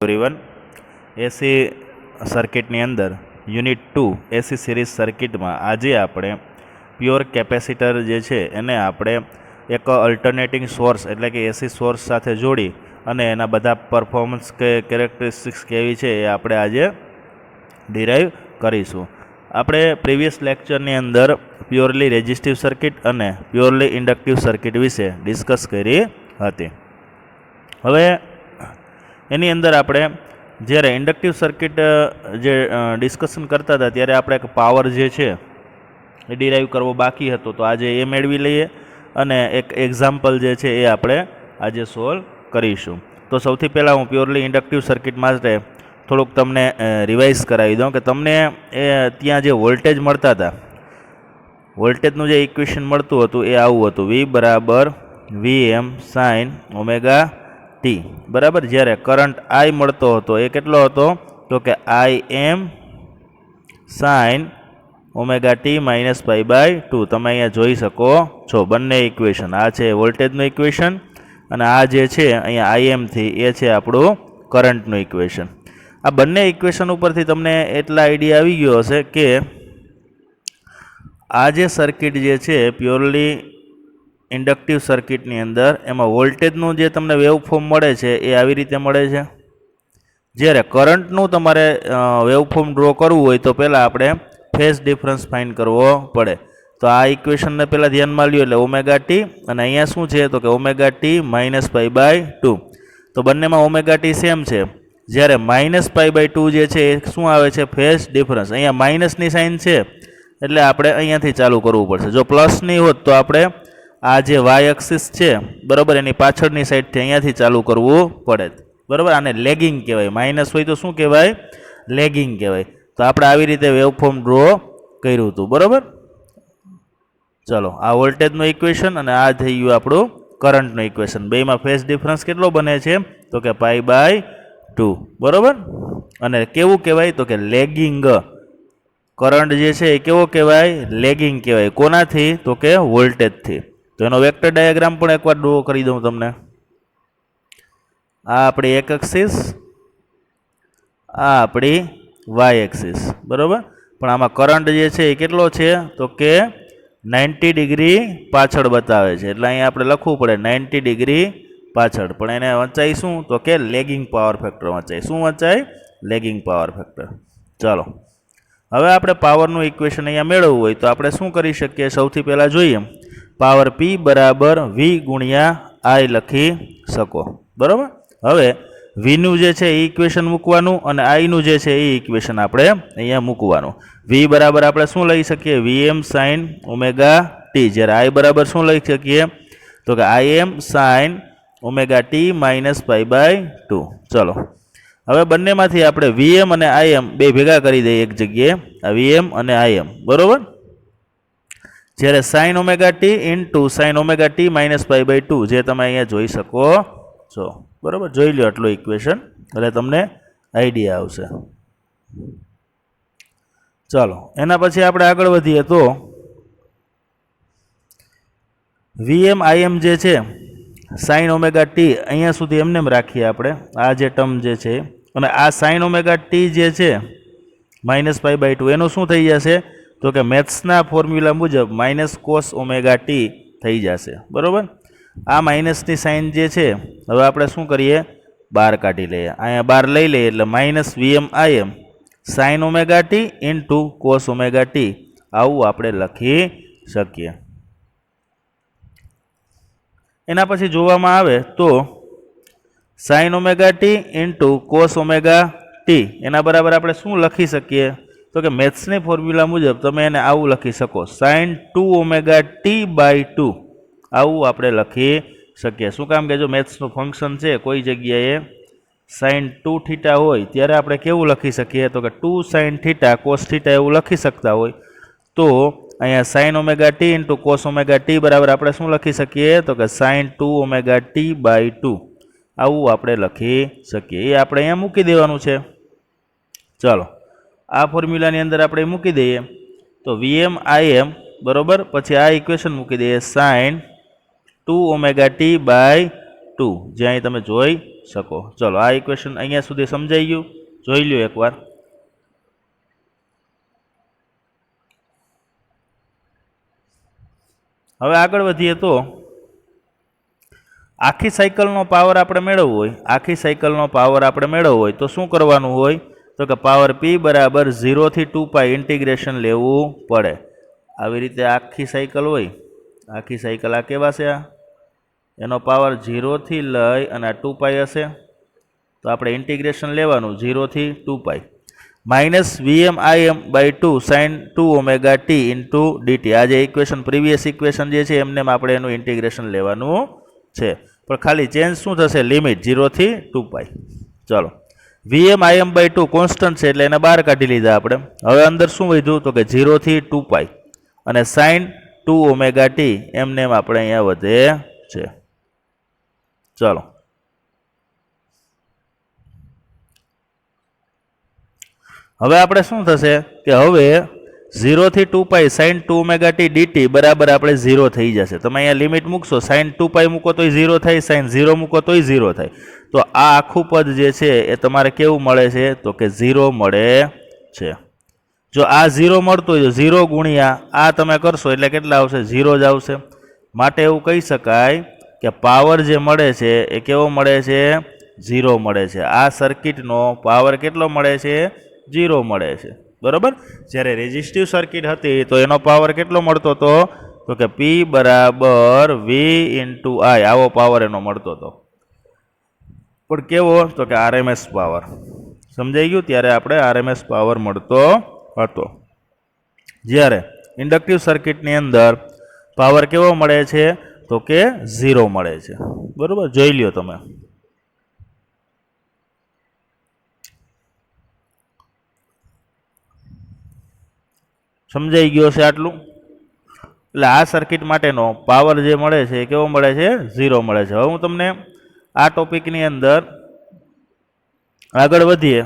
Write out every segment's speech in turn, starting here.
Everyone. AC सर्किटनी अंदर unit 2 AC series circuit में आज आपणे प्योर केपेसिटर जे छे एने आपणे एक अल्टरनेटिंग सोर्स एटले कि एसी सोर्स साथे जोड़ी अने एना बधा परफॉर्मन्स के केरेक्टरिस्टिक्स केवी छे ए आपणे आजे डिराइव करीशुं। આપણે પ્રીવિયસ લેક્ચરની અંદર પ્યોરલી રેઝિસ્ટિવ સર્કિટ અને પ્યોરલી ઇન્ડક્ટિવ સર્કિટ વિશે ડિસ્કસ કરી હતી। હવે એની અંદર આપણે જ્યારે ઇન્ડક્ટિવ સર્કિટ જે ડિસ્કશન કરતા હતા ત્યારે આપણે એક પાવર જે છે એ ડિરાઈવ કરવો બાકી હતો, તો આજે એ મેળવી લઈએ અને એક એક્ઝામ્પલ જે છે એ આપણે આજે સોલ્વ કરીશું। તો સૌથી પહેલાં હું પ્યોરલી ઇન્ડક્ટિવ સર્કિટ માટે થોડુંક તમને રિવાઇઝ કરાવી દઉં કે તમને એ ત્યાં જે વોલ્ટેજ મળતા હતા, વોલ્ટેજનું જે ઇક્વેશન મળતું હતું એ આવું હતું, V બરાબર VM સાઇન ઓમેગા ટી બરાબર। જ્યારે કરંટ I મળતો હતો એ કેટલો હતો તો કે IM sine omega T minus pi by 2। તમે અહીંયા જોઈ શકો છો બંને ઇક્વેશન, આ છે વોલ્ટેજનું ઇક્વેશન અને આ જે છે અહીંયા IM થી એ છે આપણું કરંટનું ઇક્વેશન। આ બંને ઇક્વેશન ઉપરથી તમને એટલા આઈડિયા આવી ગયો હશે કે આ જે સર્કિટ જે છે પ્યોરલી ઇન્ડક્ટિવ સર્કિટની અંદર એમાં વોલ્ટેજનું જે તમને વેવફોર્મ મળે છે એ આવી રીતે મળે છે। જ્યારે કરંટનું તમારે વેવફોર્મ ડ્રો કરવું હોય તો પહેલાં આપણે ફેઝ ડિફરન્સ ફાઇન્ડ કરવો પડે। તો આ ઇક્વેશનને પહેલાં ધ્યાનમાં લ્યો એટલે ઓમેગા ટી અને અહીંયા શું છે તો કે omega T minus pi by 2। તો બંનેમાં ઓમેગા ટી સેમ છે। જ્યારે માઇનસ પાઈ બાય 2 જે છે એ શું આવે છે ફેઝ ડિફરન્સ, અહીંયા માઇનસની સાઇન છે એટલે આપણે અહીંયાથી ચાલુ કરવું પડશે। જો પ્લસની હોત તો આપણે આ જે વાય એક્સિસ છે બરાબર એની પાછળની સાઈડથી અહીંયાથી ચાલુ કરવું પડે બરાબર। આને લેગિંગ કહેવાય, માઇનસ હોય તો શું કહેવાય લેગિંગ કહેવાય। તો આપણે આવી રીતે વેવફોર્મ ડ્રો કર્યું હતું બરાબર। ચલો આ વોલ્ટેજનું ઇક્વેશન અને આ થઈ ગયું આપણું કરંટનું ઇક્વેશન, બેમાં ફેઝ ડિફરન્સ કેટલો બને છે તો કે પાઈ બાય 2 બરાબર। અને કેવું કહેવાય તો કે લેગિંગ, કરંટ જે છે એ કેવો કહેવાય લેગિંગ કહેવાય, કોનાથી તો કે વોલ્ટેજથી। તો એનો વેક્ટર ડાયાગ્રામ પણ એકવાર ડ્રો કરી દઉં તમને। આ આપણી એક એક્સિસ, આ આપણી વાય એક્સિસ બરાબર। પણ આમાં કરંટ જે છે એ કેટલો છે તો કે 90 ડિગ્રી પાછળ બતાવે છે, એટલે અહીંયા આપણે લખવું પડે 90 ડિગ્રી પાછળ, પણ એને વંચાઈ શું તો કે લેગિંગ પાવર ફેક્ટર વંચાય। શું વંચાય લેગિંગ પાવર ફેક્ટર। ચાલો હવે આપણે પાવરનું ઇક્વેશન અહીંયા મેળવવું હોય તો આપણે શું કરી શકીએ, સૌથી પહેલાં જોઈએ પાવર P બરાબર V ગુણ્યા I લખી શકો બરાબર। હવે Vનું જે છે એ ઇક્વેશન મૂકવાનું અને Iનું જે છે એ ઇક્વેશન આપણે અહીંયા મૂકવાનું। V બરાબર આપણે શું લઈ શકીએ VM સાઇન ઓમેગા ટી, જ્યારે I બરાબર શું લઈ શકીએ તો કે IM sine omega T minus pi by 2। ચલો હવે બંનેમાંથી આપણે VM અને IM બે ભેગા કરી દઈએ એક જગ્યાએ, આ VM અને IM બરાબર। જ્યારે sine omega T into sine omega T minus pi by 2 જે તમે અહીંયા જોઈ શકો છો બરાબર। જોઈ લો આટલું ઇક્વેશન એટલે તમને આઈડિયા આવશે। ચાલો એના પછી આપણે આગળ વધીએ તો VM IM જે છે સાઇન ઓમેગા ટી અહીંયા સુધી એમને રાખીએ આપણે, આ જે ટર્મ જે છે, અને આ સાઇન ઓમેગા ટી જે છે માઇનસ પાઈ બાય 2 એનું શું થઈ જશે તો કે મેથ્સના ફોર્મ્યુલા મુજબ માઇનસ કોસ ઓમેગા ટી થઈ જશે બરાબર। આ માઇનસની સાઇન જે છે હવે આપણે શું કરીએ બહાર કાઢી લઈએ, અહીંયા બહાર લઈ લઈએ એટલે minus VM IM sine omega T into cos omega T આવું આપણે લખી શકીએ। એના પછી જોવામાં આવે તો sign omega T into cos omega T એના બરાબર આપણે શું લખી શકીએ તો કે મેથ્સની ફોર્મ્યુલા મુજબ તમે એને આવું લખી શકો સાઇન 2 ઓમેગા ટી બાય 2 આવું આપણે લખી શકીએ। શું કામ કે જો મેથ્સનું ફંક્શન છે કોઈ જગ્યાએ સાઇન 2 થીટા હોય ત્યારે આપણે કેવું લખી શકીએ તો કે 2 સાઇન થીટા કોસ થીટા એવું લખી શકતા હોય, તો અહીંયા sign omega T into cos omega T બરાબર આપણે શું લખી શકીએ તો કે સાઇન 2 ઓમેગા ટી બાય 2 આવું આપણે લખી શકીએ। એ આપણે અહીંયા મૂકી દેવાનું છે। ચાલો આ ફોર્મ્યુલાની અંદર આપણે મૂકી દઈએ તો VM IM બરાબર, પછી આ ઇક્વેશન મૂકી દઈએ સાઇન 2 ઓમેગા ટી બાય 2 જે અહીં તમે જોઈ શકો। ચલો આ ઇક્વેશન અહીંયા સુધી સમજાઈ ગયું, જોઈ લ્યો એકવાર। હવે આગળ વધીએ તો આખી સાયકલનો પાવર આપણે મેળવવો હોય, આખી સાયકલનો પાવર આપણે મેળવવો હોય તો શું કરવાનું હોય? તો કે પાવર p બરાબર 0 થી 2π ઇન્ટિગ્રેશન લેવું પડે। આવી રીતે આખી સાયકલ હોય, આખી સાયકલ આ કેવા છે, એનો પાવર 0 થી લઈ અને આ 2π હશે તો આપણે ઇન્ટિગ્રેશન લેવાનું 0 થી 2π minus Vm/2 sin 2ωt into dt। આ જે ઇક્વેશન પ્રીવિયસ ઇક્વેશન જે છે એમને આપણે એનું ઇન્ટિગ્રેશન લેવાનું છે, પણ ખાલી ચેન્જ શું થશે? લિમિટ 0 થી 2π। ચલો Vm/2 કોન્સ્ટન્ટ છે એટલે એને બહાર કાઢી લીધા આપણે। હવે અંદર શું વધ્યું? તો કે 0 થી 2π અને sin 2ωt એમને આપણે અહીંયા વધે છે। ચલો હવે આપણે શું થશે કે હવે 0 થી 2π sin 2ωt dt બરાબર આપણે 0 થઈ જશે। તમે અહીંયા લિમિટ મૂકશો, sin 2π મૂકો તોય 0 થાય, sin 0 મૂકો તોય 0 થાય। તો આ આખું પદ જે છે એ તમારે કેવું મળે છે? તો કે 0 મળે છે। જો આ 0 મળતું હોય તો 0 ગુણ્યા આ તમે કરશો એટલે કેટલા આવશે? 0 જ આવશે। માટે એવું કહી શકાય કે પાવર જે મળે છે એ કેવો મળે છે? 0 મળે છે। આ સર્કિટનો પાવર કેટલો મળે છે? 0 મળે છે, બરોબર। જ્યારે રેઝિસ્ટિવ સર્કિટ હતી તો એનો પાવર કેટલો મળતો હતો? તો કે P બરાબર V × I આવો પાવર એનો મળતો હતો, પણ કેવો? તો કે RMS પાવર। સમજાઈ ગયું? ત્યારે આપણે RMS પાવર મળતો હતો। જ્યારે ઇન્ડક્ટિવ સર્કિટની અંદર પાવર કેવો મળે છે? તો કે 0 મળે છે, બરોબર। જોઈ લ્યો તમે। સમજાઈ ગયો છે આટલું? એટલે આ સર્કિટ માટેનો પાવર જે મળે છે કેવો મળે છે? 0 મળે છે। હવે હું તમને આ ટોપિકની અંદર આગળ વધીએ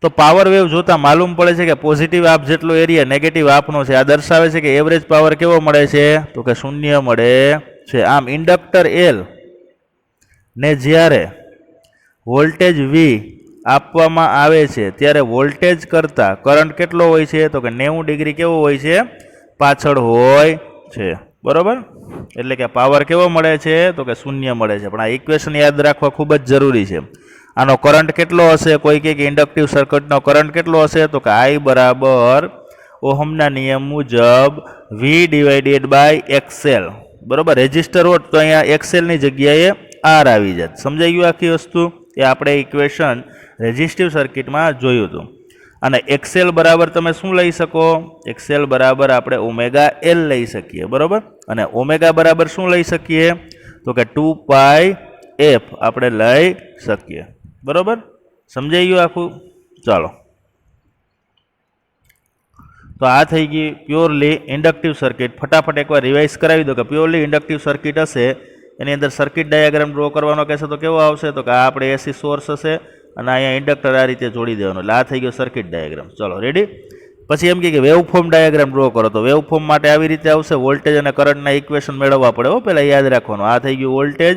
તો પાવર વેવ જોતા માલુમ પડે છે કે પોઝિટિવ હાફ જેટલો એરિયા નેગેટિવ હાફનો છે। આ દર્શાવે છે કે એવરેજ પાવર કેવો મળે છે? તો કે 0 મળે છે। આમ ઇન્ડક્ટર L ને જ્યારે વોલ્ટેજ V આપવામાં આવે છે ત્યારે વોલ્ટેજ કરતાં કરંટ કેટલો હોય છે? તો કે 90 ડિગ્રી કેવો હોય છે? પાછળ હોય છે, બરોબર। એટલે કે પાવર કેવો મળે છે? તો કે 0 મળે છે। પણ આ ઇક્વેશન યાદ રાખવા ખૂબ જ જરૂરી છે। આનો કરંટ કેટલો હશે? કોઈ કહે કે ઇન્ડક્ટિવ સર્કિટનો કરંટ કેટલો હશે? તો કે I બરાબર ઓહમના નિયમ મુજબ V/XL, બરોબર। રેઝિસ્ટર હોત તો અહીંયા XL ની જગ્યાએ R આવી જાત। સમજાઈ ગયું આખી વસ્તુ? એ આપણે ઇક્વેશન રેઝિસ્ટિવ સર્કિટમાં જોયું હતું। અને XL બરાબર તમે શું લઈ શકો? XL બરાબર આપણે ωL લઈ શકીએ, બરોબર। અને ઓમેગા બરાબર શું લઈ શકીએ? તો કે 2πf આપણે લઈ શકીએ, બરોબર। સમજાઈ ગયું આખું? ચાલો, તો આ થઈ ગઈ પ્યોરલી ઇન્ડક્ટિવ સર્કિટ। ફટાફટ એકવાર રિવાઇઝ કરાવી દો કે પ્યોરલી ઇન્ડક્ટિવ સર્કિટ હશે એની અંદર સર્કિટ ડાયાગ્રામ ડ્રો કરવાનો કહેશે તો કેવો આવશે? તો કે આ આપણે એસી સોર્સ હશે અને અહીંયા ઇન્ડક્ટર આ રીતે જોડી દેવાનું, એટલે આ થઈ ગયો સર્કિટ ડાયાગ્રામ। ચલો રેડી? પછી એમ કે વેવ ફોર્મ ડાયાગ્રામ ડ્રો કરો તો વેવ ફોર્મ માટે આવી રીતે આવશે। વોલ્ટેજ અને કરંટના ઇક્વેશન મેળવવા પડે હો, પહેલાં યાદ રાખવાનું। આ થઈ ગયું વોલ્ટેજ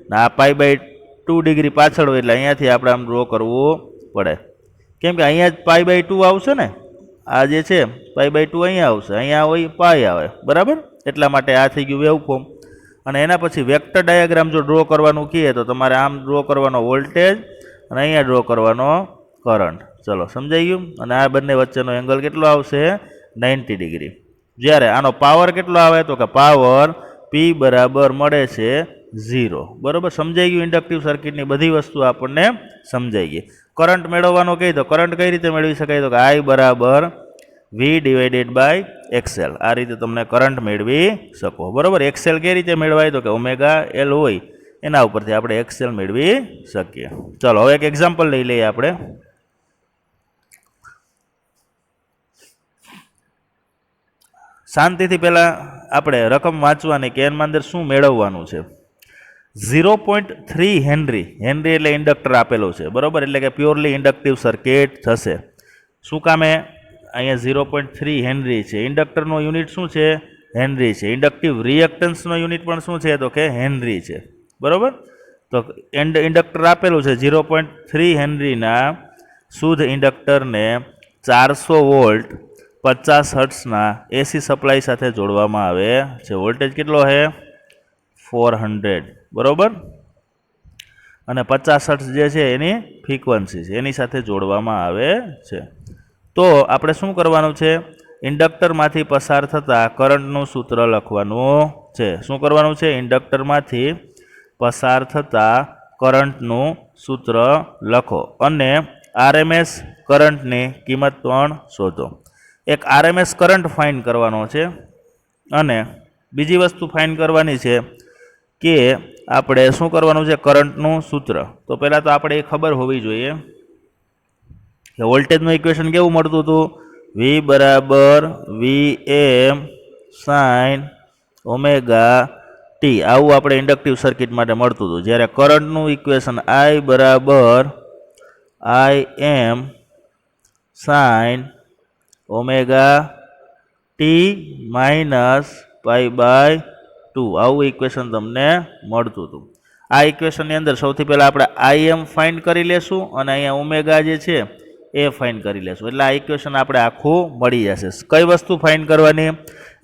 ને આ π/2 ડિગ્રી પાછળ હોય એટલે અહીંયાથી આપણે આમ ડ્રો કરવું પડે, કેમ કે અહીંયા જ π/2 આવશે ને। આ જે છે π/2 અહીંયા આવશે, અહીંયા હોય પાઈ આવે, બરાબર। એટલા માટે આ થઈ ગયું વેવ ફોર્મ। અને એના પછી વેક્ટર ડાયાગ્રામ જો ડ્રો કરવાનું કહે તો તમારે આમ ડ્રો કરવાનો વોલ્ટેજ અને અહીંયા ડ્રો કરવાનો કરંટ। ચલો સમજાઈ ગયું? અને આ બંને વચ્ચેનો એંગલ કેટલો આવશે? 90 ડિગ્રી। જ્યારે આનો પાવર કેટલો આવે? તો કે પાવર P બરાબર મળે છે 0, બરોબર। સમજાઈ ગયું? ઇન્ડક્ટિવ સર્કિટની બધી વસ્તુ આપણને સમજાઈ ગઈ। કરંટ મેળવવાનો કહે તો કરંટ કઈ રીતે મેળવી શકાય? તો કે I બરાબર V/XL આ રીતે તમને કરંટ મેળવી શકો, બરોબર। XL કઈ રીતે મેળવાય? તો કે ωL હોય એના ઉપરથી આપણે XL મેળવી શકીએ। ચલો હવે એક એક્ઝામ્પલ લઈ લઈએ આપણે। શાંતિથી પહેલાં આપણે રકમ વાંચવાની કે એના અંદર શું મેળવવાનું છે। 0.3 હેનરી, હેનરી એટલે ઇન્ડક્ટર આપેલું છે, બરોબર। એટલે કે પ્યોરલી ઇન્ડક્ટિવ સર્કિટ થશે। શું કામે? અહીંયા 0.3 હેનરી છે। ઇન્ડક્ટરનો યુનિટ શું છે? હેનરી છે। ઇન્ડક્ટિવ રિએક્ટન્સનો યુનિટ પણ શું છે? તો કે હેનરી છે, બરોબર। તો ઇન્ડક્ટર આપેલું છે 0.3 હેનરીના શુદ્ધ ઇન્ડક્ટરને 400 વોલ્ટ 50 હર્ટ્ઝના એસી સપ્લાય સાથે જોડવામાં આવે છે. વોલ્ટેજ કેટલો છે? 400, બરોબર. અને 50 હર્ટ્ઝ જે છે એની ફ્રીક્વન્સી છે, એની સાથે જોડવામાં આવે છે. તો આપણે શું કરવાનું છે? ઇન્ડક્ટરમાંથી પસાર થતા કરંટનું સૂત્ર લખવાનું છે. શું કરવાનું છે? ઇન્ડક્ટરમાંથી પસાર થતા કરંટનું સૂત્ર લખો અને આરએમએસ કરંટની કિંમત પણ શોધો. એક આરએમએસ કરંટ ફાઇન્ડ કરવાનો છે અને બીજી વસ્તુ ફાઇન્ડ કરવાની છે કે આપણે શું કરવાનું છે? કરંટનું સૂત્ર. તો પહેલાં તો આપણે એ ખબર હોવી જોઈએ કે વોલ્ટેજનું ઇક્વેશન કેવું મળતું હતું? V બરાબર VM સાઇન ઓમેગા ટી, આવું આપણે ઇન્ડક્ટિવ સર્કિટ માટે મળતું હતું. જ્યારે કરંટનું ઇક્વેશન I બરાબર IM sine omega T minus π/2, આવું ઇક્વેશન તમને મળતું હતું. આ ઇક્વેશનની અંદર સૌથી પહેલાં આપણે IM ફાઇન્ડ કરી લેશું અને અહીંયા ઓમેગા જે છે એ ફાઇન્ડ કરી લેશું. એટલે આ ઇક્વેશન આપણે આખું મળી જશે. કઈ વસ્તુ ફાઇન્ડ કરવાની?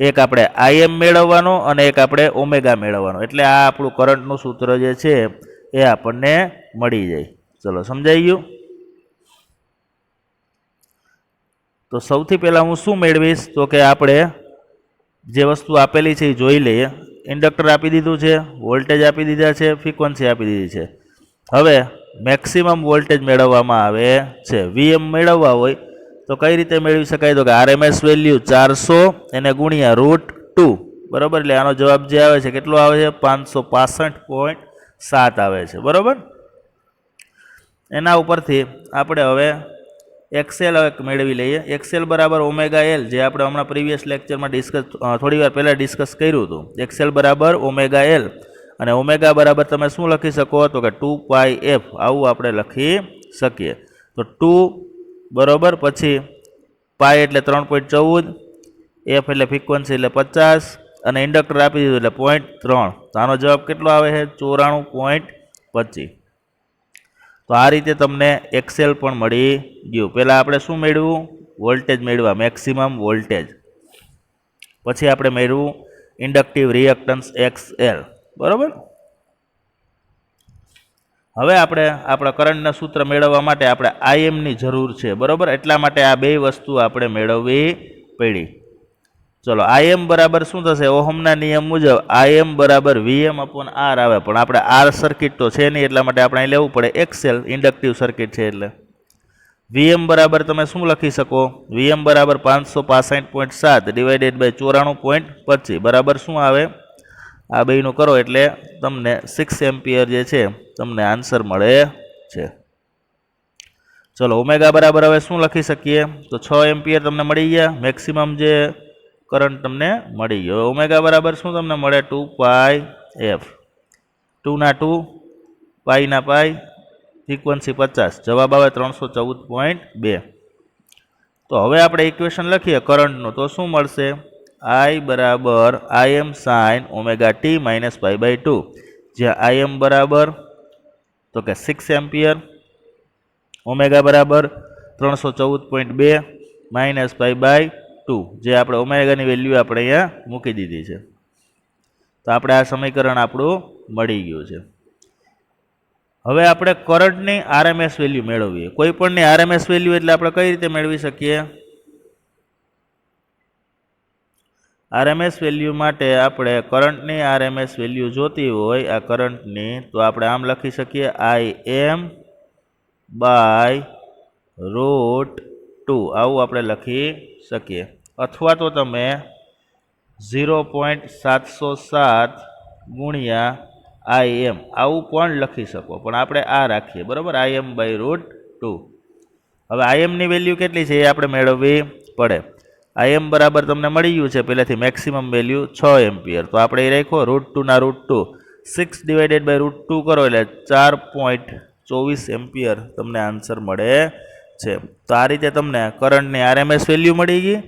એક આપણે IM મેળવવાનો અને એક આપણે ઓમેગા મેળવવાનો. એટલે આ આપણું કરંટનું સૂત્ર જે છે એ આપણને મળી જાય. ચલો, સમજાઈ ગયું? તો સૌથી પહેલાં હું શું મેળવીશ? તો કે આપણે જે વસ્તુ આપેલી છે એ જોઈ લઈએ. ઇન્ડક્ટર આપી દીધું છે, વોલ્ટેજ આપી દીધા છે, ફ્રીક્વન્સી આપી દીધી છે. હવે મેક્સિમમ વોલ્ટેજ મેળવવામાં આવે છે. VM મેળવવા હોય તો કઈ રીતે મેળવી શકાય? તો કે આરએમએસ વેલ્યુ 400 એને ગુણ્યા √2, બરોબર. એટલે આનો જવાબ જે આવે છે કેટલો આવે છે? 565.7 આવે છે, બરોબર. એના ઉપરથી આપણે હવે એક્સેલ મેળવી લઈએ. એક્સેલ બરાબર ઓમેગા એલ, જે આપણે હમણાં પ્રીવિયસ લેક્ચરમાં થોડી વાર પહેલાં ડિસ્કસ કર્યું હતું. એક્સેલ બરાબર ઓમેગા એલ અને ઓમેગા બરાબર તમે શું લખી શકો? તો કે 2πf, આવું આપણે લખી શકીએ. તો 2 બરોબર, પછી પાઈ એટલે 3.14, એફ એટલે ફ્રીક્વન્સી એટલે 50 અને ઇન્ડક્ટર આપી દીધું એટલે 0.3. તો આનો જવાબ કેટલો આવે છે? 94.25. તો આ રીતે તમને એક્સેલ પણ મળી ગયું. પહેલાં આપણે શું મેળવ્યું? વોલ્ટેજ મેળવ્યા, મેક્સિમમ વોલ્ટેજ. પછી આપણે મેળવ્યું ઇન્ડક્ટિવ રિએક્ટન્સ XL, બરોબર. હવે આપણે આપણા કરંટના સૂત્ર મેળવવા માટે આપણે IM ની જરૂર છે, બરોબર. એટલા માટે આ બે વસ્તુ આપણે મેળવવી પડી. ચલો, IM બરાબર શું થશે? ઓહમના નિયમ મુજબ IM બરાબર VM/R આવે, પણ આપણે R સર્કિટ તો છે નહીં, એટલા માટે આપણે અહીં લેવું પડે XL, ઇન્ડક્ટિવ સર્કિટ છે એટલે. VM બરાબર તમે શું લખી શકો? VM બરાબર 565.7 ડિવાઇડેડ બાય 94.25 બરાબર શું આવે? આ બેયનું કરો એટલે તમને 6 એમ્પિયર જે છે તમને આન્સર મળે છે. ચલો, ઓમેગા બરાબર હવે શું લખી શકીએ? તો 6 એમ્પિયર તમને મળી ગયા. મેક્સિમમ જે કરંટ તમને મળી ગયો. ઓમેગા બરાબર શું તમને મળે? 2πf, 2 ના 2, પાઈ ના પાઈ, ફ્રીક્વન્સી 50, જવાબ આવે 314.2. તો હવે આપણે ઇક્વેશન લખીએ કરંટનું, તો શું મળશે? I બરાબર IM sine omega T minus π/2, જ્યાં IM બરાબર તો કે 6 એમ્પિયર, ઓમેગા બરાબર 314.2 માઇનસ π/2, જે આપણે ઓમેગાની વેલ્યુ આપણે અહીંયા મૂકી દીધી છે. તો આપણે આ સમીકરણ આપણું મળી ગયું છે. હવે આપણે કરંટની આરએમએસ વેલ્યુ મેળવીએ. કોઈ પણની આરએમએસ વેલ્યુ એટલે આપણે કઈ રીતે મેળવી શકીએ? આરએમએસ વેલ્યુ માટે આપણે કરંટની આરએમએસ વેલ્યુ જોતી હોય આ કરંટની, તો આપણે આમ લખી શકીએ IM/√2, આવું આપણે લખી શકીએ. અથવા તો તમે 0.707 ગુણ્યા IM આવું પણ લખી શકો, પણ આપણે આ રાખીએ, બરાબર, IM/√2. હવે IM ની વેલ્યુ કેટલી છે એ આપણે મેળવવી પડે. IM બરાબર તમને મળી ગયું છે પહેલાથી મેક્સિમમ વેલ્યુ 6 એમ્પિયર, તો આપણે એ રાખ્યો √2 ના √2, 6 ડિવાઇડેડ બાય √2 કરો એટલે 4.24 એમ્પિયર તમને આન્સર મળે છે. તો આ રીતે તમને કરંટની આરએમએસ વેલ્યુ મળી ગઈ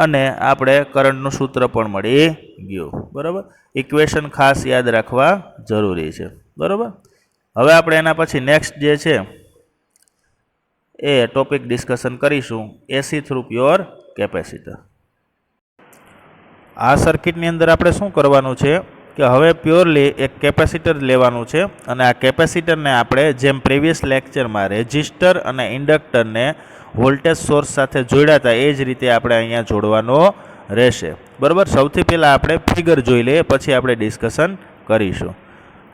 અને આપણે કરંટનું સૂત્ર પણ મળી ગયું, બરાબર. ઇક્વેશન ખાસ યાદ રાખવા જરૂરી છે, બરાબર. હવે આપણે એના પછી નેક્સ્ટ જે છે એ ટોપિક ડિસ્કશન કરીશું એસી થ્રુ પ્યોર કેપેસિટર. આ સર્કિટની અંદર આપણે શું કરવાનું છે કે હવે પ્યોરલી એક કેપેસિટર લેવાનું છે અને આ કેપેસિટરને આપણે જેમ પ્રીવિયસ લેક્ચરમાં રેઝિસ્ટર અને ઇન્ડક્ટરને વોલ્ટેજ સોર્સ સાથે જોડ્યા હતા એ જ રીતે આપણે અહીંયા જોડવાનો રહેશે. બરાબર. સૌથી પહેલાં આપણે ફિગર જોઈ લઈએ, પછી આપણે ડિસ્કશન કરીશું.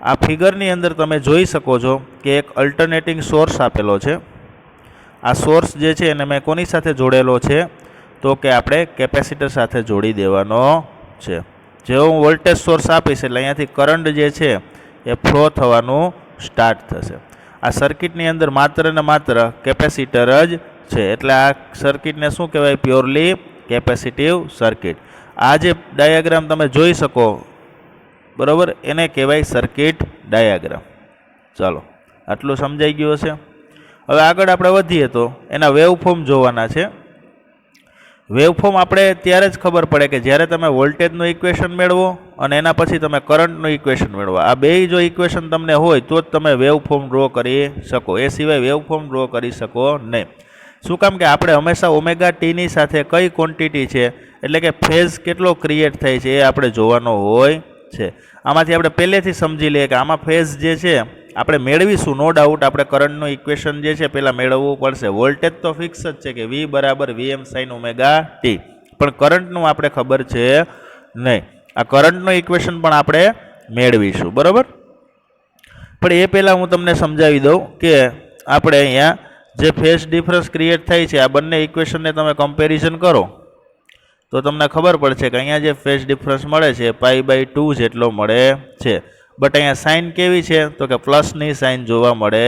આ ફિગરની અંદર તમે જોઈ શકો છો કે એક અલ્ટરનેટિંગ સોર્સ આપેલો છે. આ સોર્સ જે છે એને મેં કોની સાથે જોડેલો છે તો કે આપણે કેપેસિટર સાથે જોડી દેવાનો છે. જેવો હું વોલ્ટેજ સોર્સ આપીશ એટલે અહીંયાથી કરંટ જે છે એ ફ્લો થવાનું સ્ટાર્ટ થશે. આ સર્કિટની અંદર માત્ર ને માત્ર કેપેસિટર જ છે એટલે આ સર્કિટને શું કહેવાય? Purely capacitive circuit. આ જે ડાયાગ્રામ તમે જોઈ શકો બરાબર એને કહેવાય સર્કિટ ડાયાગ્રામ. ચાલો આટલું સમજાઈ ગયું હશે. હવે આગળ આપણે વધીએ તો એના વેવફોર્મ જોવાના છે. વેવફોર્મ આપણે ત્યારે જ ખબર પડે કે જ્યારે તમે વોલ્ટેજનું ઇક્વેશન મેળવો અને એના પછી તમે કરંટનું ઇક્વેશન મેળવો. આ બેય જો ઇક્વેશન તમને હોય તો જ તમે વેવફોર્મ ડ્રો કરી શકો. એ સિવાય વેવફોર્મ ડ્રો કરી શકો નહીં. શું કામ કે આપણે હંમેશા ઓમેગા ટીની સાથે કઈ ક્વોન્ટિટી છે એટલે કે ફેઝ કેટલો ક્રિએટ થાય છે એ આપણે જોવાનો હોય છે. આમાંથી આપણે પહેલેથી સમજી લઈએ કે આમાં ફેઝ જે છે આપણે મેળવીશું. નો ડાઉટ આપણે કરંટનું ઇક્વેશન જે છે પહેલાં મેળવવું પડશે. વોલ્ટેજ તો ફિક્સ જ છે કે V બરાબર VM sin ઓમેગા ટી, પણ કરંટનું આપણે ખબર છે નહીં. આ કરંટનું ઇક્વેશન પણ આપણે મેળવીશું બરાબર. પણ એ પહેલાં હું તમને સમજાવી દઉં કે આપણે અહીંયા જે ફેઝ ડિફરન્સ ક્રિએટ થાય છે આ બંને ઇક્વેશનને તમે કમ્પેરિઝન કરો તો તમને ખબર પડશે કે અહીંયા જે ફેઝ ડિફરન્સ મળે છે π/2 જેટલો મળે છે. બટ અહીંયા સાઇન કેવી છે તો કે પ્લસની સાઇન જોવા મળે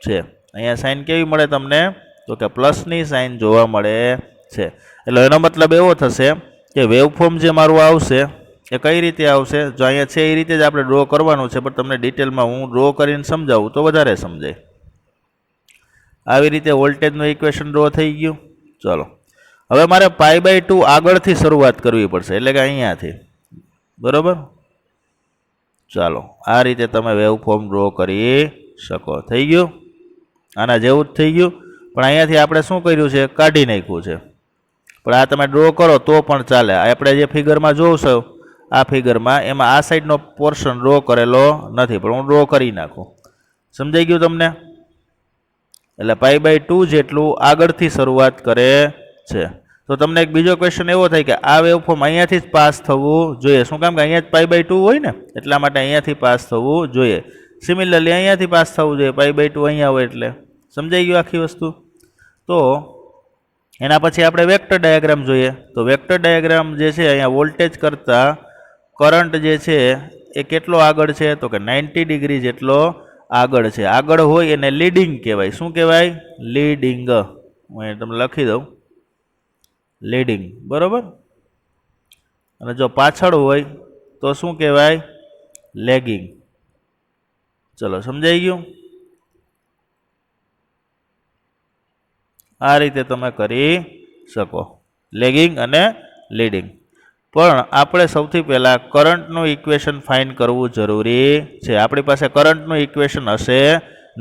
છે. અહીંયા સાઇન કેવી મળે તમને તો કે પ્લસની સાઇન જોવા મળે છે. એટલે એનો મતલબ એવો થશે કે વેવફોર્મ જે મારું આવશે એ કઈ રીતે આવશે? જો અહીંયા છે એ રીતે જ આપણે ડ્રો કરવાનું છે, પણ તમને ડિટેલમાં હું ડ્રો કરીને સમજાવું તો વધારે સમજાય. આવી રીતે વોલ્ટેજનું ઇક્વેશન ડ્રો થઈ ગયું. ચલો હવે મારે π/2 આગળથી શરૂઆત કરવી પડશે એટલે કે અહીંયાથી બરાબર. ચાલો આ રીતે તમે વેવફોર્મ ડ્રો કરી શકો. થઈ ગયું? આના જેવું જ થઈ ગયું, પણ અહીંયાથી આપણે શું કર્યું છે? કાઢી નાખ્યું છે. પણ આ તમે ડ્રો કરો તો પણ ચાલે. આપણે જે ફિગરમાં જોશો આ ફિગરમાં એમાં આ સાઈડનો પોર્શન ડ્રો કરેલો નથી, પણ હું ડ્રો કરી નાખું. સમજાઈ ગયું તમને? એટલે π/2 જેટલું આગળથી શરૂઆત કરે છે. તો તમને એક બીજો ક્વેશ્ચન એવો થાય કે આ વેવફોર્મ અહીંયાથી જ પાસ થવું જોઈએ. શું કામ કે અહીંયા જ π/2 હોય ને, એટલા માટે અહીંયાથી પાસ થવું જોઈએ. સિમિલરલી અહીંયાથી પાસ થવું જોઈએ, π/2 અહીંયા હોય એટલે. સમજાઈ ગયું આખી વસ્તુ? તો એના પછી આપણે વેક્ટર ડાયાગ્રામ જોઈએ. તો વેક્ટર ડાયાગ્રામ જે છે અહીંયા વોલ્ટેજ કરતાં કરંટ જે છે એ કેટલો આગળ છે તો કે 90 ડિગ્રી જેટલો આગળ છે. આગળ હોય એને લીડિંગ કહેવાય. શું કહેવાય? લીડિંગ. હું એ તમને લખી દઉં, લીડિંગ બરાબર. અને જો પાછળ હોય તો શું કહેવાય? લેગિંગ. ચલો સમજાઈ ગયું? આ રીતે તમે કરી શકો, લેગિંગ અને લીડિંગ. પણ આપણે સૌથી પહેલાં કરંટનું ઇક્વેશન ફાઇન્ડ કરવું જરૂરી છે. આપણી પાસે કરંટનું ઇક્વેશન હશે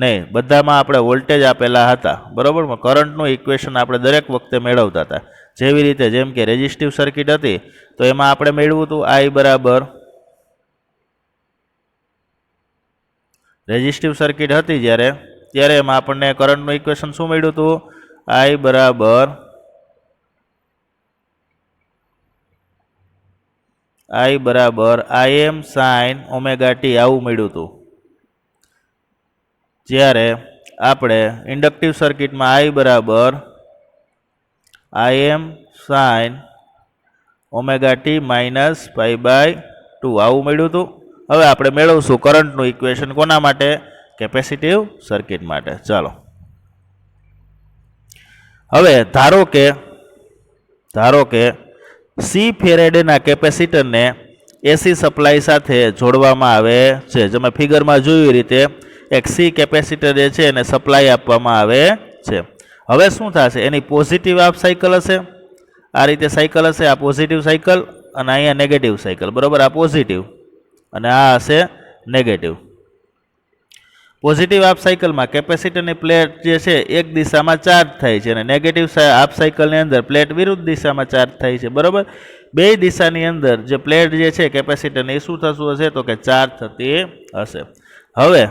નહીં. બધામાં આપણે વોલ્ટેજ આપેલા હતા બરાબર. કરંટનું ઇક્વેશન આપણે દરેક વખતે મેળવતા હતા. જેવી રીતે જેમ કે રેઝિસ્ટિવ સર્કિટ હતી તો એમાં આપણે મેળવ્યું હતું I બરાબર, રેઝિસ્ટિવ સર્કિટ હતી ત્યારે એમાં આપણને કરંટનું ઇક્વેશન શું મળ્યું હતું? I બરાબર Im sin ઓમેગા ટી આવું મળ્યું હતું. જ્યારે આપણે ઇન્ડક્ટિવ સર્કિટમાં I બરાબર Im sin omega T minus π/2 આવું મળ્યું હતું. હવે આપણે મેળવશું કરંટનું ઇક્વેશન કોના માટે? કેપેસિટિવ સર્કિટ માટે. ચાલો હવે ધારો કે સી ફેરેડેના કેપેસિટરને એસી સપ્લાય સાથે જોડવામાં આવે છે. તમે ફિગરમાં જોયું રીતે એક સી કેપેસિટર જે છે એને સપ્લાય આપવામાં આવે છે. હવે શું થશે? એની પોઝિટિવ હાફ સાયકલ હશે, આ રીતે સાયકલ હશે, આ પોઝિટિવ સાયકલ અને અહીંયા નેગેટિવ સાયકલ બરાબર. આ પોઝિટિવ અને આ હશે નેગેટિવ. પોઝિટિવ હાફ સાયકલમાં કેપેસિટરની પ્લેટ જે છે એક દિશામાં ચાર્જ થાય છે અને નેગેટિવ હાફ સાયકલની અંદર પ્લેટ વિરુદ્ધ દિશામાં ચાર્જ થાય છે, બરોબર. બે દિશાની અંદર જે પ્લેટ જે છે કેપેસિટરની એ શું થતું હશે તો કે ચાર્જ થતી હશે. હવે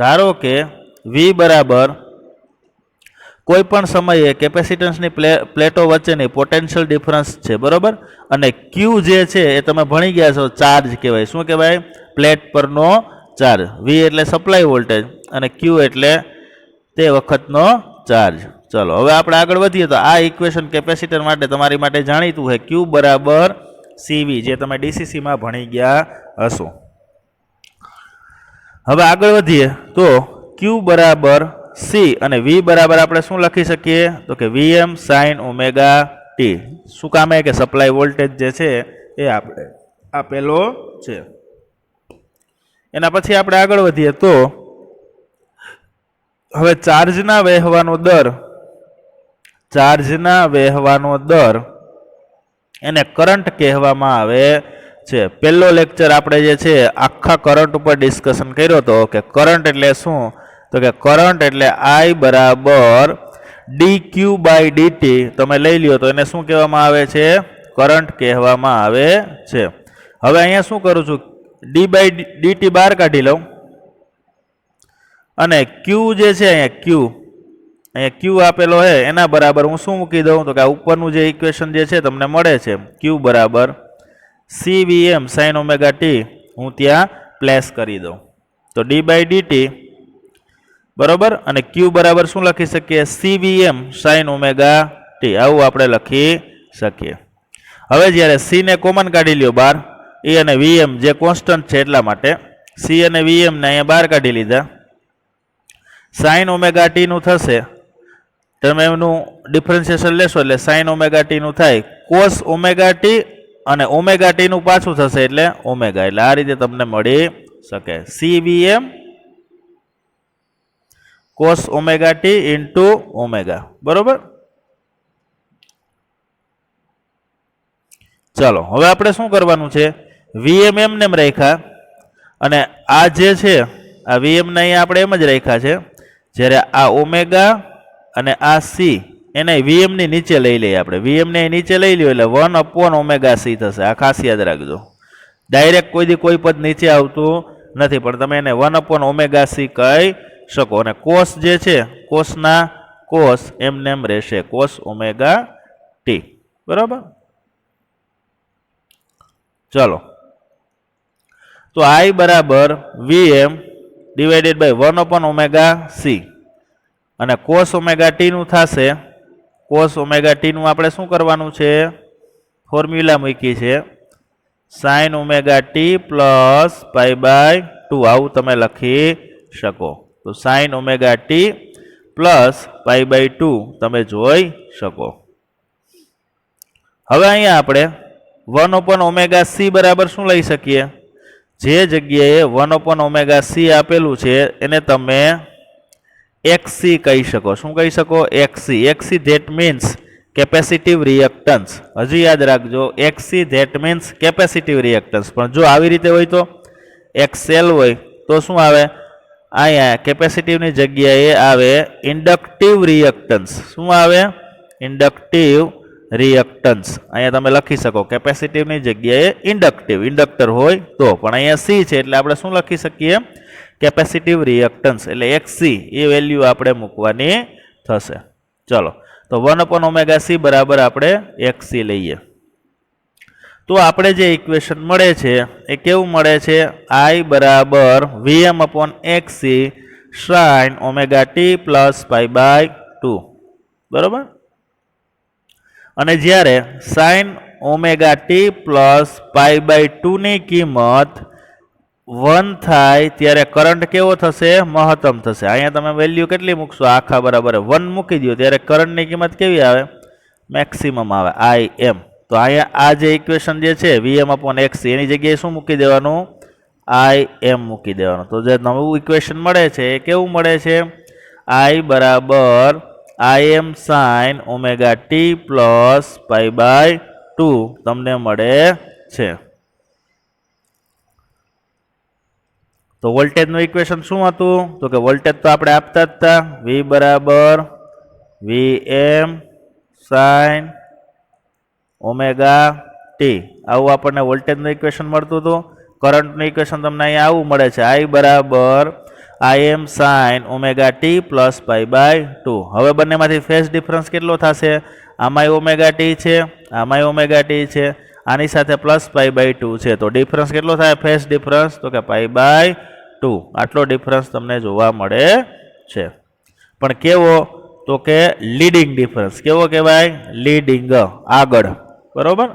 ધારો કે V બરાબર કોઈ પણ સમયે કેપેસિટન્સની પ્લેટો વચ્ચેની પોટેન્શિયલ ડિફરન્સ છે, બરોબર. અને Q જે છે એ તમે ભણી ગયા છો, ચાર્જ કહેવાય. શું કહેવાય? પ્લેટ પરનો ચાર્જ. V એટલે સપ્લાય વોલ્ટેજ અને Q એટલે તે વખતનો ચાર્જ. ચલો હવે આપણે આગળ વધીએ તો આ ઇક્વેશન કેપેસિટર માટે તમારી માટે જાણીતું છે, Q બરાબર CV, જે તમે DCCમાં ભણી ગયા હશો. હવે આગળ વધીએ તો Q બરાબર C અને V બરાબર આપણે શું લખી શકીએ તો કે Vm sin ઓમેગા t. શું કામે કે સપ્લાય વોલ્ટેજ જે છે એ આપણે આપેલો છે. એના પછી આપણે આગળ વધીએ તો હવે ચાર્જના વહેવાનો દર એને કરંટ કહેવામાં આવે છે. પહેલો લેક્ચર આપણે જે છે આખા કરંટ ઉપર ડિસ્કશન કર્યો હતો કે કરંટ એટલે શું તો કે કરંટ એટલે I બરાબર dq બાય dt તમે લઈ લ્યો તો એને શું કહેવામાં આવે છે? કરંટ કહેવામાં આવે છે. હવે અહીંયા શું કરું છું, d બાય dt બહાર કાઢી લઉં અને q જે છે અહીંયા q આપેલો છે એના બરાબર હું શું મૂકી દઉં તો કે આ ઉપરનું જે ઇક્વેશન જે છે તમને મળે છે, q બરાબર CVm sin ઓમેગા t હું ત્યાં પ્લેસ કરી દઉં તો d બાય dt બરોબર અને q બરાબર શું લખી શકીએ? CVm sin omega t. આવું આપણે લખી શકીએ. હવે જ્યારે c ને કોમન કાઢી લ્યો બહાર, e અને vm જે કોન્સ્ટન્ટ છે એટલા માટે c અને vm ને અહીંયા બહાર કાઢી લીધા. sin ઓમેગા t નું થશે, તમે એનું ડિફરન્શિએશન લેશો એટલે sin ઓમેગા t નું થાય cos ઓમેગા t અને ઓમેગા t નું પાછું થશે એટલે ઓમેગા. એટલે આ રીતે તમને મળી શકે CVm cos omega t into omega, બરોબર. ચાલો હવે આપણે શું કરવાનું છે, Vm એમને એમ રાખ્યા અને આ જે છે આ Vm ને અહીંયા આપણે એમ જ રાખ્યા છે. જ્યારે આ ઓમેગા અને આ C એને Vm ની નીચે લઈ લઈએ આપણે. Vm ને નીચે લઈ લ્યો એટલે 1/ωc થશે. આ ખાસ યાદ રાખજો. ડાયરેક્ટ કોઈ પદ નીચે આવતું નથી, પણ તમે એને 1/ωc કહી શકો. અને કોસ જે છે કોસના કોસ એમને એમ રહેશે, કોસ ઓમેગા t, બરાબર. ચલો તો I બરાબર Vm ડિવાઇડેડ બાય 1/ωc અને કોસ ઓમેગા t નું થશે, કોસ ઓમેગા t નું આપણે શું કરવાનું છે, ફોર્મ્યુલા મૂકી છે sin omega t plus pi by 2. આવું તમે લખી શકો. તો sin omega t plus pi by 2 તમે જોઈ શકો. હવે અહીંયા આપણે 1/ωc બરાબર શું લઈ શકીએ, જે જગ્યાએ 1/ωc આપેલું છે એને તમે XC કહી શકો. શું કહી શકો? XC that means capacitive reactance. હજી યાદ રાખજો, XC that means capacitive reactance. પણ જો આવી રીતે હોય તો XL હોય તો શું આવે? અહીંયા કેપેસિટિવની જગ્યાએ આવે ઇન્ડક્ટિવ રિએક્ટન્સ. શું આવે? Inductive reactance. અહીંયા તમે લખી શકો કેપેસિટિવની જગ્યાએ ઇન્ડક્ટર હોય તો. પણ અહીંયા C છે એટલે આપણે શું લખી શકીએ? Capacitive reactance. એટલે XC એ વેલ્યુ આપણે મૂકવાની થશે. ચલો તો 1/ωc બરાબર આપણે XC લઈએ તો આપણે જે ઇક્વેશન મળે છે એ કેવું મળે છે? I બરાબર Vm/XC sin omega t plus pi by 2, બરોબર. અને જ્યારે sin omega t plus pi by 2 ની કિંમત 1 થાય ત્યારે કરંટ કેવો થશે? મહત્તમ થશે. અહીંયા તમે વેલ્યુ કેટલી મૂકશો? આખા બરાબર 1 મૂકી દો ત્યારે કરંટની કિંમત કેવી આવે? મેક્સિમમ આવે, Im. તો અહીંયા આ જે ઇક્વેશન જે છે Vm/XC એની જગ્યાએ શું મૂકી દેવાનું? Im મૂકી દેવાનું. તો જે નવું ઇક્વેશન મળે છે એ કેવું મળે છે? I બરાબર Im sin omega t plus pi by 2 તમને મળે છે. તો વોલ્ટેજનું ઇક્વેશન શું હતું? તો કે વોલ્ટેજ તો આપણે આપતા જ હતા, V બરાબર Vm sin ઓમેગા ટી. આવું આપણને વોલ્ટેજનું ઇક્વેશન મળતું હતું. કરંટનું ઇક્વેશન તમને અહીંયા આવું મળે છે, I બરાબર Im sin omega T plus pi by 2. હવે બંનેમાંથી ફેઝ ડિફરન્સ કેટલો થશે? આમાંય ઓમેગા ટી છે, આમાંય ઓમેગા ટી છે, આની સાથે પ્લસ પાઈ બાય 2 છે, તો ડિફરન્સ કેટલો થાય ફેઝ ડિફરન્સ? તો કે પાઈ બાય 2. આટલો ડિફરન્સ તમને જોવા મળે છે. પણ કેવો? તો કે લીડિંગ ડિફરન્સ. કેવો કહેવાય? લીડિંગ, આગળ. બરોબર?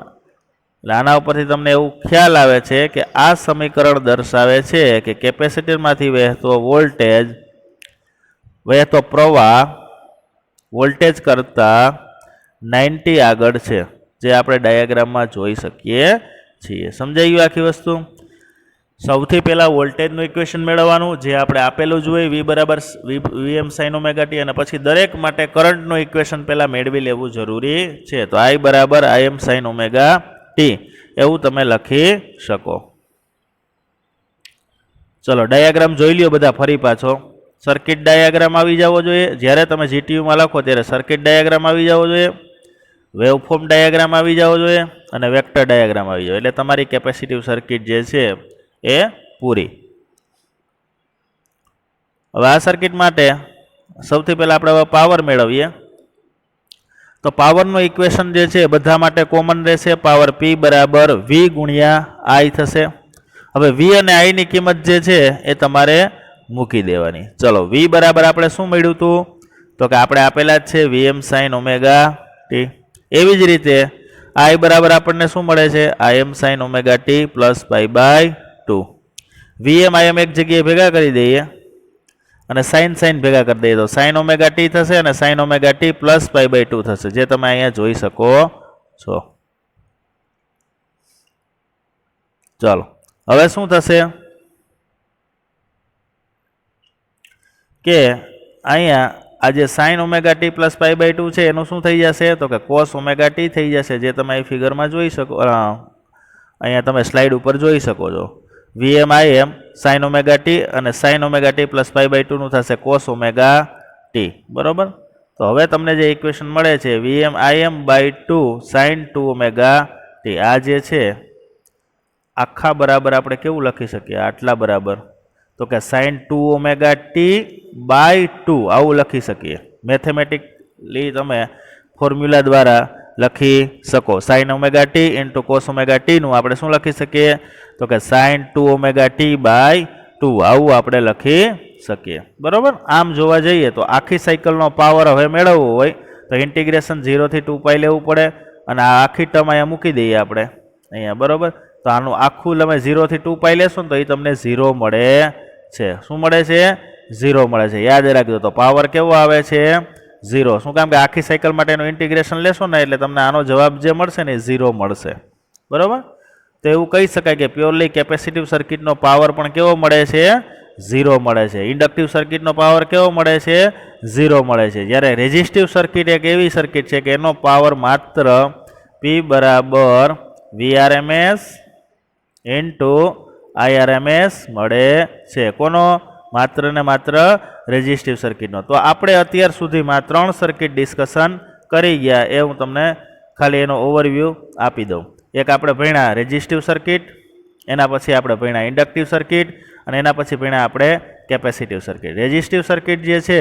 એટલે આના ઉપરથી તમને એવું ખ્યાલ આવે છે કે આ સમીકરણ દર્શાવે છે કે કેપેસિટરમાંથી વહેતો પ્રવાહ વોલ્ટેજ કરતાં 90 આગળ છે, જે આપણે ડાયાગ્રામમાં જોઈ શકીએ છીએ. સમજાઈ ગયું આખી વસ્તુ? સૌથી પહેલાં વોલ્ટેજનું ઇક્વેશન મેળવવાનું, જે આપણે આપેલું જ હોય, V બરાબર Vm sin ઓમેગા ટી, અને પછી દરેક માટે કરંટનું ઇક્વેશન પહેલાં મેળવી લેવું જરૂરી છે. તો I બરાબર Im sin ઓમેગા ટી એવું તમે લખી શકો. ચલો ડાયાગ્રામ જોઈ લ્યો બધા ફરી પાછો. સર્કિટ ડાયાગ્રામ આવી જવો જોઈએ. જ્યારે તમે જીટીયુમાં લખો ત્યારે સર્કિટ ડાયાગ્રામ આવી જવો જોઈએ, વેવફોર્મ ડાયાગ્રામ આવી જવો જોઈએ, અને વેક્ટર ડાયાગ્રામ આવી જાય. એટલે તમારી કેપેસિટિવ સર્કિટ જે છે એ પૂરી. હવે આ સર્કિટ માટે સૌથી પહેલાં આપણે હવે પાવર મેળવીએ. તો પાવરનું ઇક્વેશન જે છે બધા માટે કોમન રહેશે. પાવર P બરાબર V ગુણ્યા I થશે. હવે V અને I ની કિંમત જે છે એ તમારે મૂકી દેવાની. ચલો V બરાબર આપણે શું મળ્યું હતું? તો કે આપણે આપેલા જ છે Vm sin ઓમેગા ટી. એવી જ રીતે I બરાબર આપણને શું મળે છે? Im sin omega T plus pi by 2. Vm Im એક જગ્યાએ ભેગા કરી દઈએ અને sin ભેગા કરી દઈએ તો sin ઓમેગા ટી થશે અને sin omega T plus pi by 2 થશે, જે તમે અહીંયા જોઈ શકો છો. ચાલો હવે શું થશે કે અહીંયા આ જે sin omega T plus pi by 2 છે એનું શું થઈ જશે? તો કે cos ઓમેગા ટી થઈ જશે, જે તમે અહીં ફિગરમાં જોઈ શકો, અહીંયા તમે સ્લાઇડ ઉપર જોઈ શકો છો. Vm Im sin omega T અને sin omega T plus pi by 2 નું થશે cos ઓમેગા ટી. બરોબર? તો હવે તમને જે ઇક્વેશન મળે છે Vm Im by 2 sin 2 omega T, આ જે છે આખા બરાબર આપણે કેવું લખી શકીએ? આટલા બરાબર. તો કે sin 2 ઓમેગા ટી બાય 2 આવું લખી શકીએ. મેથેમેટિકલી તમે ફોર્મ્યુલા દ્વારા લખી શકો. sin omega T into cos omega T નું આપણે શું લખી શકીએ? તો કે sin 2 ઓમેગા ટી બાય 2 આવું આપણે લખી શકીએ. બરોબર? આમ જોવા જઈએ તો આખી સાયકલનો પાવર હવે મેળવવો હોય તો ઇન્ટિગ્રેશન 0 થી 2 પાઈ લેવું પડે, અને આ આખી ટર્મ અહીંયા મૂકી દઈએ આપણે અહીંયા. બરોબર? તો આનું આખું તમે 0 થી 2 પાઈ લેશો ને તો એ તમને 0 મળે છે. શું મળે છે? 0 મળે છે. યાદ રાખજો. તો પાવર કેવો આવે છે? 0. શું કામ કે આખી સાયકલ માટેનું ઇન્ટિગ્રેશન લેશો ને એટલે તમને આનો જવાબ જે મળશે ને એ 0 મળશે. બરોબર? તો એવું કહી શકાય કે પ્યોરલી કેપેસિટિવ સર્કિટનો પાવર પણ કેવો મળે છે? 0 મળે છે. ઇન્ડક્ટિવ સર્કિટનો પાવર કેવો મળે છે? 0 મળે છે. જ્યારે રેઝિસ્ટિવ સર્કિટ એક એવી સર્કિટ છે કે એનો પાવર માત્ર P બરાબર VRMS ઇન્ટુ IRMS મળે છે. કોનો? માત્ર ને માત્ર રેઝિસ્ટિવ સર્કિટનો. તો આપણે અત્યાર સુધીમાં 3 સર્કિટ ડિસ્કશન કરી ગયા, એ હું તમને ખાલી એનો ઓવરવ્યૂ આપી દઉં. એક આપણે ભણ્યા રેઝિસ્ટિવ સર્કિટ, એના પછી આપણે ભણ્યા ઇન્ડક્ટિવ સર્કિટ, અને એના પછી ભણ્યા આપણે કેપેસિટિવ સર્કિટ. રેઝિસ્ટિવ સર્કિટ જે છે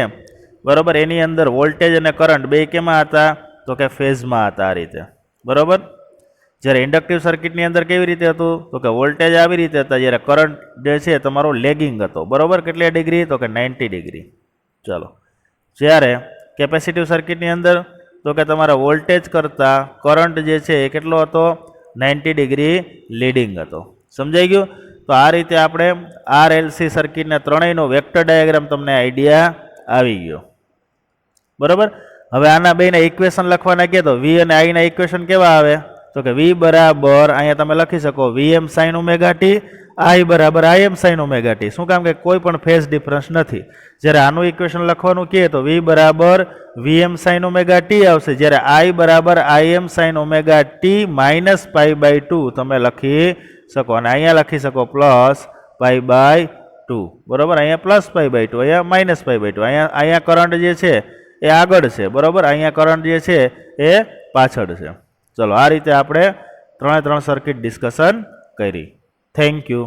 બરોબર, એની અંદર વોલ્ટેજ અને કરંટ બે કેમાં હતા? તો કે ફેઝમાં હતા, આ રીતે. બરોબર? જ્યારે ઇન્ડક્ટિવ સર્કિટની અંદર કેવી રીતે હતું? તો કે વોલ્ટેજ આવી રીતે હતા, જ્યારે કરંટ જે છે તમારો લેગિંગ હતો. બરોબર? કેટલી ડિગ્રી? તો કે 90 ડિગ્રી. ચલો જ્યારે કેપેસિટિવ સર્કિટની અંદર તો કે તમારા વોલ્ટેજ કરતાં કરંટ જે છે એ કેટલો હતો? 90 ડિગ્રી લીડિંગ હતો. સમજાઈ ગયું? તો આ રીતે આપણે RLC સર્કિટના ત્રણેયનો વેક્ટર ડાયાગ્રામ તમને આઈડિયા આવી ગયો. બરોબર? હવે આના બેના ઇક્વેશન લખવાના કે તો V અને I ના ઇક્વેશન કેવા આવે? તો કે V બરાબર અહીંયા તમે લખી શકો Vm sin omega T, I બરાબર Im sin ઓમેગા ટી. શું કામ કે કોઈ પણ ફેઝ ડિફરન્સ નથી. જ્યારે આનું ઇક્વેશન લખવાનું કહે તો V બરાબર Vm sin ઓમેગા ટી આવશે, જ્યારે I બરાબર Im sin omega T minus pi by 2 તમે લખી શકો, અને અહીંયા લખી શકો પ્લસ પાઈ બાય ટુ, બરાબર. અહીંયા પ્લસ પાઈ બાય ટુ, અહીંયા માઇનસ પાઈ બાય ટુ. અહીંયા કરંટ જે છે એ આગળ છે, બરાબર. અહીંયા કરંટ જે છે એ પાછળ છે. ચલો, આ રીતે આપણે ત્રણે ત્રણ સર્કિટ ડિસ્કશન કરી. Thank you.